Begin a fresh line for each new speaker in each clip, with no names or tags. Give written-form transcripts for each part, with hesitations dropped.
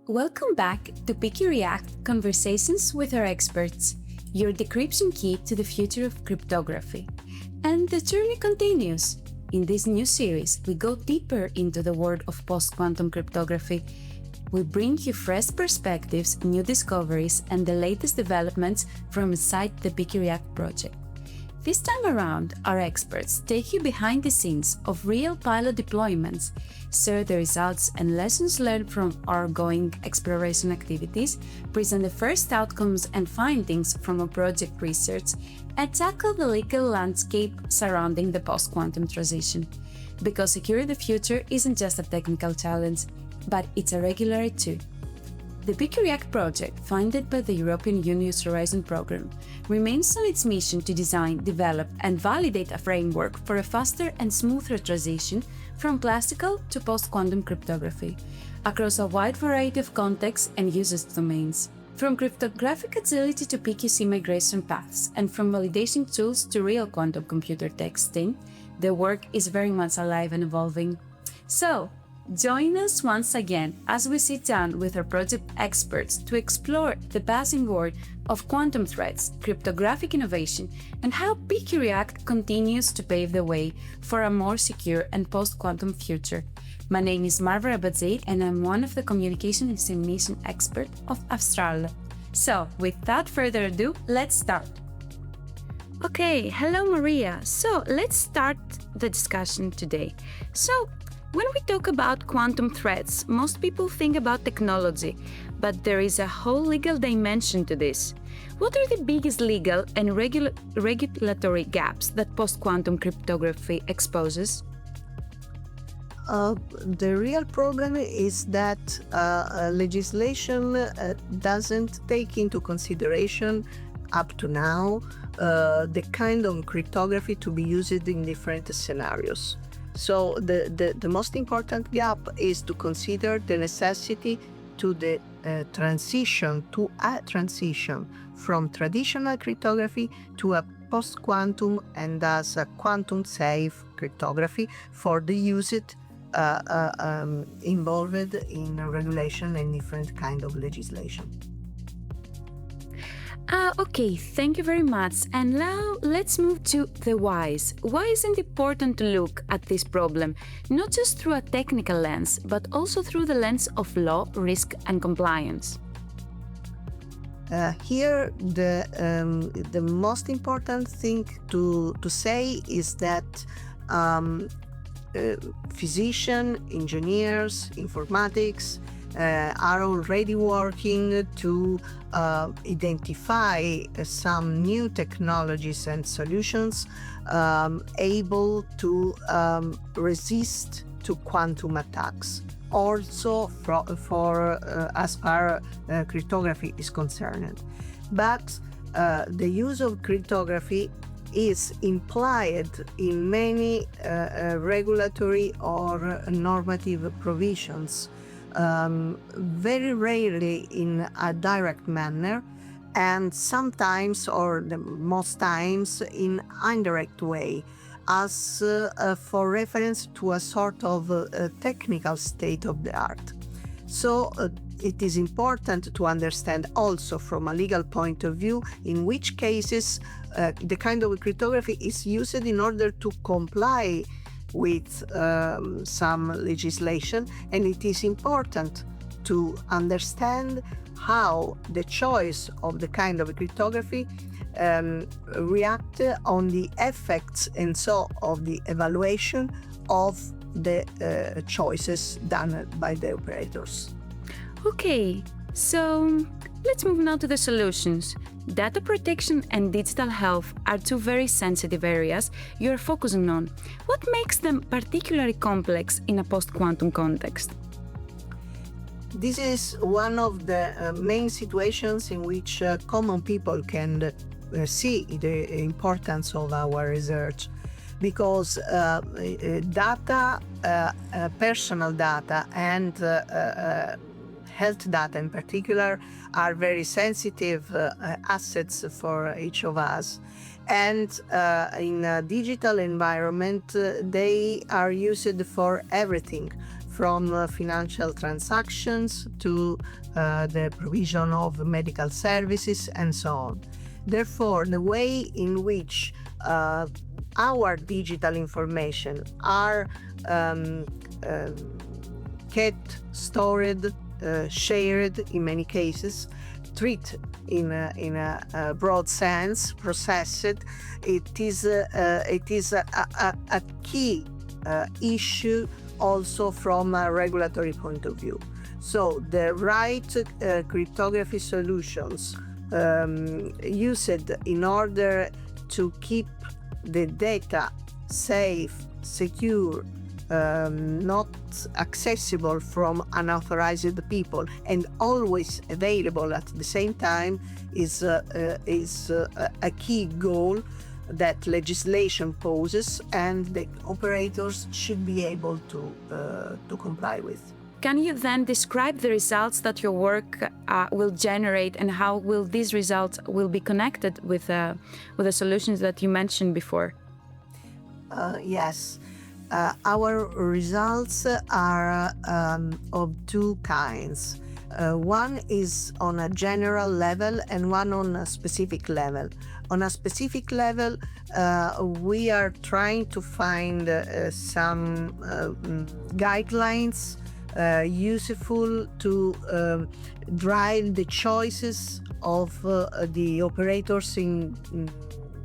Welcome back to Picky React Conversations with our experts, your decryption key to the future of cryptography. And the journey continues. In this new series, we go deeper into the world of post-quantum cryptography. We bring you fresh perspectives, new discoveries, and the latest developments from inside the Picky React project. This time around, our experts take you behind the scenes of real pilot deployments, share the results and lessons learned from our ongoing exploration activities, present the first outcomes and findings from our project research, and tackle the legal landscape surrounding the post-quantum transition. Because securing the future isn't just a technical challenge, but it's a regular too. The Picky React project, funded by the European Union's Horizon Programme, remains on its mission to design, develop, and validate a framework for a faster and smoother transition from classical to post-quantum cryptography, across a wide variety of contexts and usage domains. From cryptographic agility to PQC migration paths, and from validation tools to real quantum computer testing, the work is very much alive and evolving. So, join us once again as we sit down with our project experts to explore the passing world of quantum threats, cryptographic innovation, and how Picky React continues to pave the way for a more secure and post-quantum future. My name is Marvara Bazeid, and I'm one of the communication and dissemination experts of Astral. So, without further ado, let's start. Okay, hello Maria. So, let's start the discussion today. When we talk about quantum threats, most people think about technology, but there is a whole legal dimension to this. What are the biggest legal and regulatory gaps that post-quantum cryptography exposes?
The real problem is that legislation doesn't take into consideration up to now the kind of cryptography to be used in different scenarios. So the most important gap is to consider the necessity to the transition from traditional cryptography to a post-quantum and thus a quantum-safe cryptography for the usage involved in regulation and different kind of legislation.
Okay, thank you very much. And now let's move to the whys. Why is it important to look at this problem, not just through a technical lens, but also through the lens of law, risk, and compliance?
Here, the most important thing to say is that physicians, engineers, informatics, are already working to identify some new technologies and solutions able to resist to quantum attacks. Also for as far cryptography is concerned. But the use of cryptography is implied in many regulatory or normative provisions, very rarely in a direct manner, and sometimes, or the most times, in indirect way, as for reference to a sort of technical state of the art. So it is important to understand also from a legal point of view in which cases the kind of cryptography is used in order to comply with some legislation, and it is important to understand how the choice of the kind of cryptography react on the effects and so of the evaluation of the choices done by the operators.
Okay, so let's move now to the solutions. Data protection and digital health are two very sensitive areas you're focusing on. What makes them particularly complex in a post-quantum context?
This is one of the main situations in which common people can see the importance of our research, because data, personal data, and health data in particular are very sensitive assets for each of us. And in a digital environment, they are used for everything, from financial transactions to the provision of medical services and so on. Therefore, the way in which our digital information are kept, stored, shared in many cases, treated in a broad sense, processed, it is a key issue also from a regulatory point of view. So the right cryptography solutions used in order to keep the data safe, secure, not accessible from unauthorized people, and always available at the same time is a key goal that legislation poses, and the operators should be able to comply with.
Can you then describe the results that your work will generate, and how will these results will be connected with the solutions that you mentioned before?
Yes. Our results are of two kinds. One is on a general level and one on a specific level. On a specific level, we are trying to find some guidelines useful to drive the choices of the operators in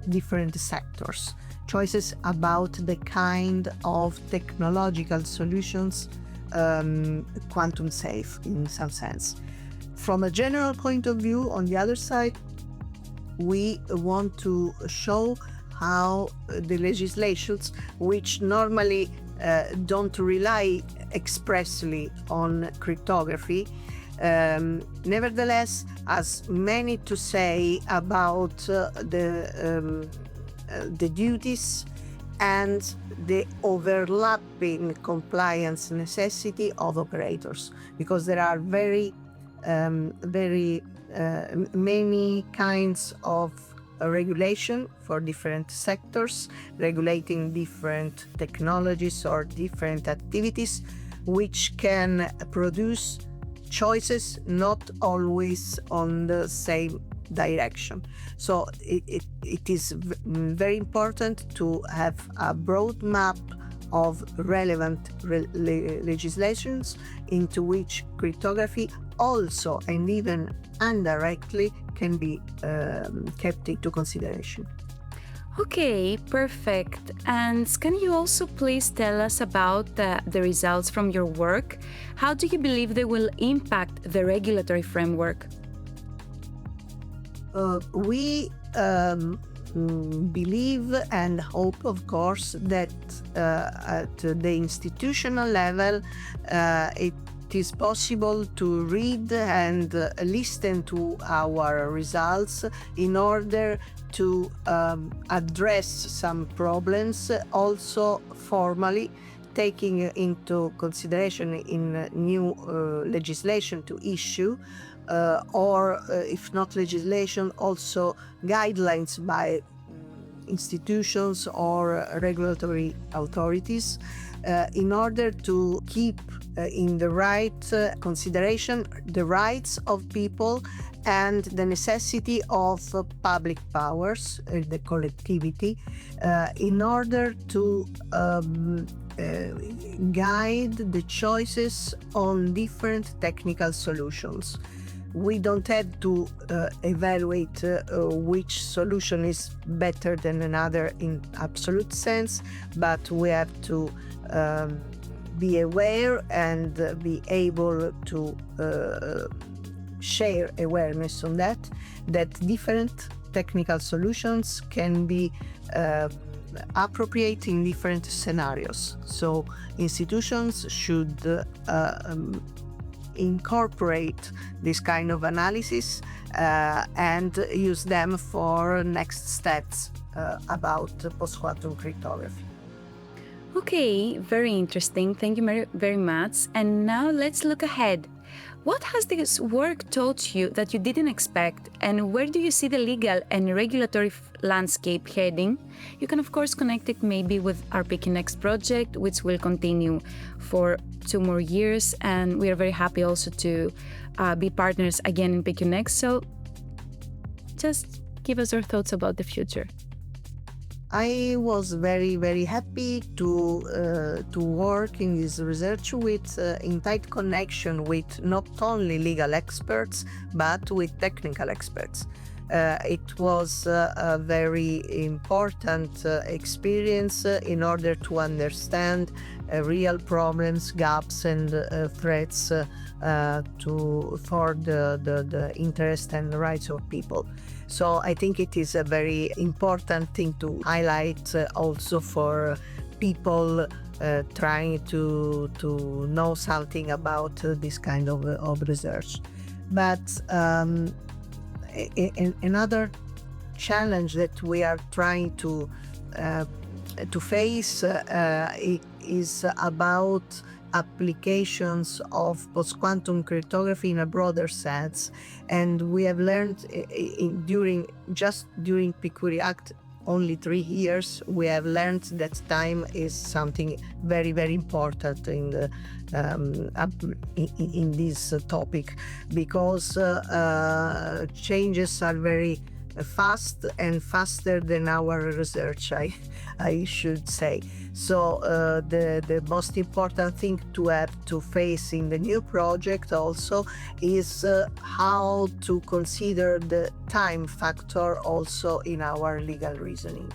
different sectors. Choices about the kind of technological solutions quantum safe in some sense. From a general point of view, on the other side, we want to show how the legislations, which normally don't rely expressly on cryptography, nevertheless has many to say about the duties and the overlapping compliance necessity of operators, because there are very many kinds of regulation for different sectors, regulating different technologies or different activities, which can produce choices not always on the same direction. So it is very important to have a broad map of relevant legislations into which cryptography also and even indirectly can be kept into consideration.
Okay, perfect. And can you also please tell us about the results from your work? How do you believe they will impact the regulatory framework?
We believe and hope, of course, that at the institutional level it is possible to read and listen to our results in order to address some problems, also formally taking into consideration in new legislation to issue, or if not legislation, also guidelines by institutions or regulatory authorities, in order to keep in the right consideration the rights of people and the necessity of public powers, the collectivity, in order to guide the choices on different technical solutions. We don't have to evaluate which solution is better than another in absolute sense, but we have to be aware and be able to share awareness on that different technical solutions can be appropriate in different scenarios. So institutions should incorporate this kind of analysis and use them for next steps about post-quantum cryptography.
Okay, very interesting. Thank you very much. And now let's look ahead. What has this work taught you that you didn't expect, and where do you see the legal and regulatory landscape heading? You can, of course, connect it maybe with our PQNext project, which will continue for 2 more years, and we are very happy also to be partners again in PQNext. So just give us your thoughts about the future.
I was very, very happy to work in this research with in tight connection with not only legal experts but with technical experts. It was a very important experience in order to understand real problems, gaps, and threats for the interest and rights of people. So I think it is a very important thing to highlight also for people trying to know something about this kind of research. But another challenge that we are trying to face is about applications of post-quantum cryptography in a broader sense, and we have learned during PQReact only 3 years, we have learned that time is something very, very important in this topic, because changes are very fast and faster than our research, I should say. So the most important thing to have to face in the new project also is how to consider the time factor also in our legal reasoning.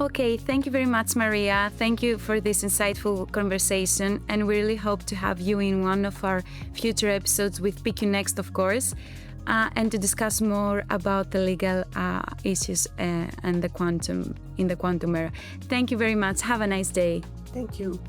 Okay, thank you very much, Maria. Thank you for this insightful conversation, and we really hope to have you in one of our future episodes with PQNext, of course, and to discuss more about the legal issues and the quantum era. Thank you very much. Have a nice day.
Thank you.